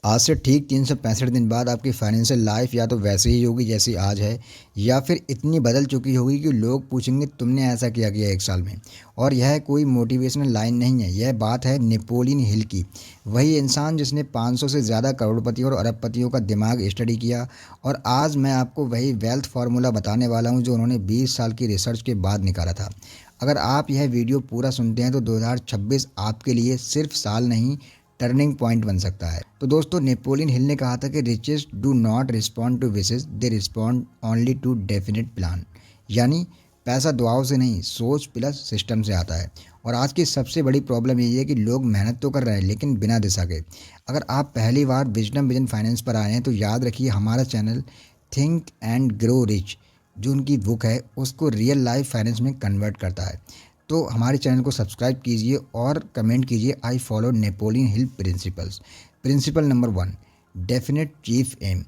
आज से ठीक 365 दिन बाद आपकी फाइनेंशियल लाइफ या तो वैसे ही होगी जैसी आज है, या फिर इतनी बदल चुकी होगी कि लोग पूछेंगे तुमने ऐसा क्या किया 1 साल में। और यह कोई मोटिवेशनल लाइन नहीं है, यह बात है नेपोलियन हिल की। वही इंसान जिसने 500 से ज़्यादा करोड़पतियों और अरबपतियों का दिमाग स्टडी किया। और आज मैं आपको वही वेल्थ फार्मूला बताने वाला हूँ जो उन्होंने 20 साल की रिसर्च के बाद निकाला था। अगर आप यह वीडियो पूरा सुनते हैं तो 2026 आपके लिए सिर्फ साल नहीं, टर्निंग पॉइंट बन सकता है। तो दोस्तों, नेपोलियन हिल ने कहा था कि richest do not respond to wishes, they respond only to definite plan. यानी पैसा दुआओं से नहीं, सोच प्लस सिस्टम से आता है। और आज की सबसे बड़ी प्रॉब्लम यही है कि लोग मेहनत तो कर रहे हैं लेकिन बिना दिशा के। अगर आप पहली बार विजडम विजन फाइनेंस पर आए हैं तो याद रखिए, हमारा channel think and grow rich जो उनकी बुक है उसको रियल लाइफ फाइनेंस में कन्वर्ट करता है। तो हमारे चैनल को सब्सक्राइब कीजिए और कमेंट कीजिए, I follow Napoleon Hill principles. Principle number 1, definite chief aim.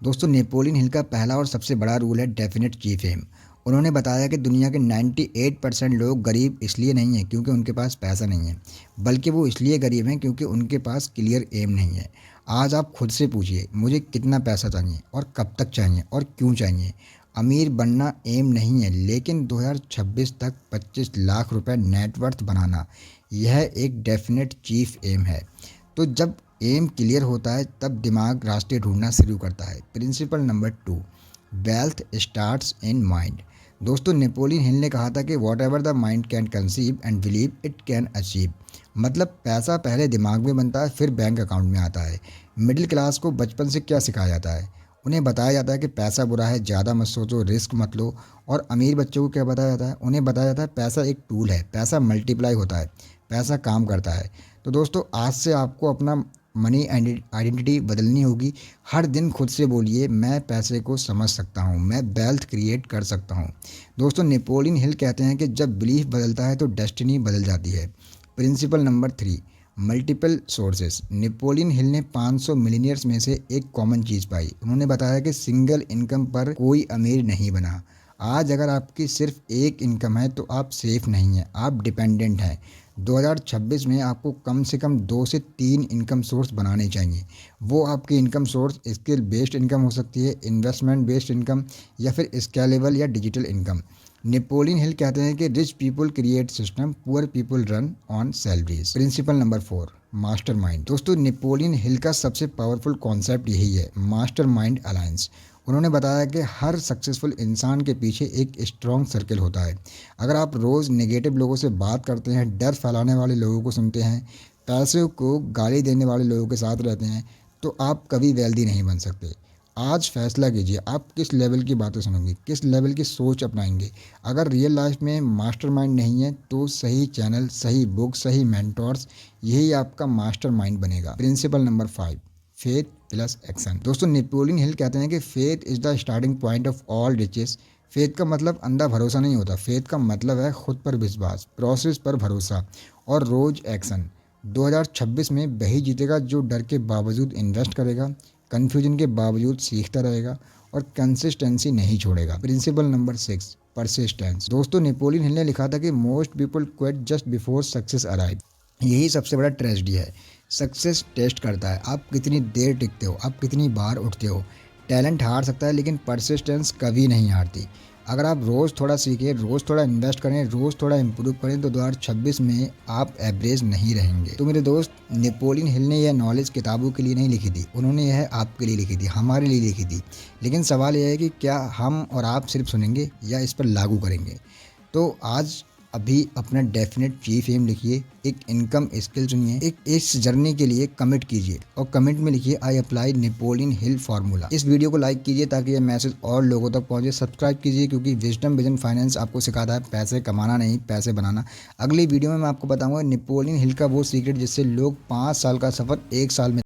दोस्तों, नेपोलियन हिल का पहला और सबसे बड़ा रूल है डेफिनेट चीफ एम। उन्होंने बताया कि दुनिया के 98% लोग गरीब इसलिए नहीं हैं क्योंकि उनके पास पैसा नहीं है, बल्कि वो इसलिए गरीब हैं क्योंकि उनके पास क्लियर एम नहीं है। आज आप खुद से पूछिए, मुझे कितना पैसा चाहिए और कब तक चाहिए और क्यों चाहिए। अमीर बनना एम नहीं है, लेकिन 2026 तक 25 लाख रुपए नेटवर्थ बनाना यह एक डेफिनेट चीफ एम है। तो जब एम क्लियर होता है तब दिमाग रास्ते ढूंढना शुरू करता है। Principle number 2, wealth starts in mind. दोस्तों, नेपोलियन हिल ने कहा था कि what ever the mind can conceive and believe it can achieve. मतलब पैसा पहले दिमाग में बनता है फिर बैंक अकाउंट में आता है। मिडिल क्लास को बचपन से क्या सिखाया जाता है? उन्हें बताया जाता है कि पैसा बुरा है, ज़्यादा मत सोचो, रिस्क मत लो। और अमीर बच्चों को क्या बताया जाता है? उन्हें बताया जाता है पैसा एक टूल है, पैसा मल्टीप्लाई होता है, पैसा काम करता है। तो दोस्तों, आज से आपको अपना मनी आइडेंटिटी बदलनी होगी। हर दिन खुद से बोलिए, मैं पैसे को समझ सकता हूँ, मैं वेल्थ क्रिएट कर सकता हूँ। दोस्तों, नेपोलियन हिल कहते हैं कि जब बिलीफ बदलता है तो डेस्टिनी बदल जाती है। Principle number 3, multiple sources. Napoleon Hill ने 500 मिलीनियर्स में से एक कॉमन चीज़ पाई। उन्होंने बताया कि सिंगल इनकम पर कोई अमीर नहीं बना। आज अगर आपकी सिर्फ एक इनकम है तो आप सेफ नहीं हैं, आप डिपेंडेंट हैं। 2026 में आपको कम से कम 2 से 3 इनकम सोर्स बनाने चाहिए। वो आपकी income source skill based income हो सकती है, इन्वेस्टमेंट बेस्ड इनकम, या फिर स्केलेबल या डिजिटल इनकम। नेपोलियन हिल कहते हैं कि rich people create system, poor people run on salaries. Principle number 4, mastermind. दोस्तों, नेपोलियन हिल का सबसे पावरफुल कॉन्सेप्ट यही है, मास्टरमाइंड अलायंस। उन्होंने बताया कि हर सक्सेसफुल इंसान के पीछे एक स्ट्रॉन्ग सर्कल होता है। अगर आप रोज़ नेगेटिव लोगों से बात करते हैं, डर फैलाने वाले लोगों को सुनते हैं, पैसे को गाली देने वाले लोगों के साथ रहते हैं, तो आप कभी वेल्दी नहीं बन सकते। आज फैसला कीजिए, आप किस लेवल की बातें सुनेंगे, किस लेवल की सोच अपनाएंगे। अगर रियल लाइफ में मास्टरमाइंड नहीं है तो सही चैनल, सही बुक, सही मेंटोर्स, यही आपका मास्टरमाइंड बनेगा। Principle number 5, faith plus action. दोस्तों, नेपोलियन हिल कहते हैं कि faith is the starting point of all riches. Faith का मतलब अंधा भरोसा नहीं होता, फेथ का मतलब है खुद पर विश्वास, प्रोसेस पर भरोसा और रोज एक्शन। 2026 में वही जीतेगा जो डर के बावजूद इन्वेस्ट करेगा, कन्फ्यूजन के बावजूद सीखता रहेगा और कंसिस्टेंसी नहीं छोड़ेगा। Principle number 6, persistence. दोस्तों, नेपोलियन हिल ने लिखा था कि most people quit just before success arrive. यही सबसे बड़ा ट्रेजेडी है। सक्सेस टेस्ट करता है आप कितनी देर टिकते हो, आप कितनी बार उठते हो। टैलेंट हार सकता है लेकिन परसिस्टेंस कभी नहीं हारती। अगर आप रोज़ थोड़ा सीखें, रोज़ थोड़ा इन्वेस्ट करें, रोज़ थोड़ा इंप्रूव करें तो 2026 में आप एवरेज नहीं रहेंगे। तो मेरे दोस्त, नेपोलियन हिल ने यह नॉलेज किताबों के लिए नहीं लिखी थी, उन्होंने यह आपके लिए लिखी थी, हमारे लिए लिखी थी। लेकिन सवाल यह है कि क्या हम और आप सिर्फ सुनेंगे या इस पर लागू करेंगे। तो आज अभी अपना डेफिनेट चीफ एम लिखिए, एक इनकम स्किल चुनिए, एक इस जर्नी के लिए कमिट कीजिए और कमेंट में लिखिए, I apply Napoleon Hill formula. इस वीडियो को लाइक कीजिए ताकि यह मैसेज और लोगों तक पहुंचे। सब्सक्राइब कीजिए क्योंकि विजडम विजन फाइनेंस आपको सिखाता है पैसे कमाना नहीं, पैसे बनाना। अगली वीडियो में मैं आपको बताऊंगा नेपोलियन हिल का वो सीक्रेट जिससे लोग 5 साल का सफ़र 1 साल में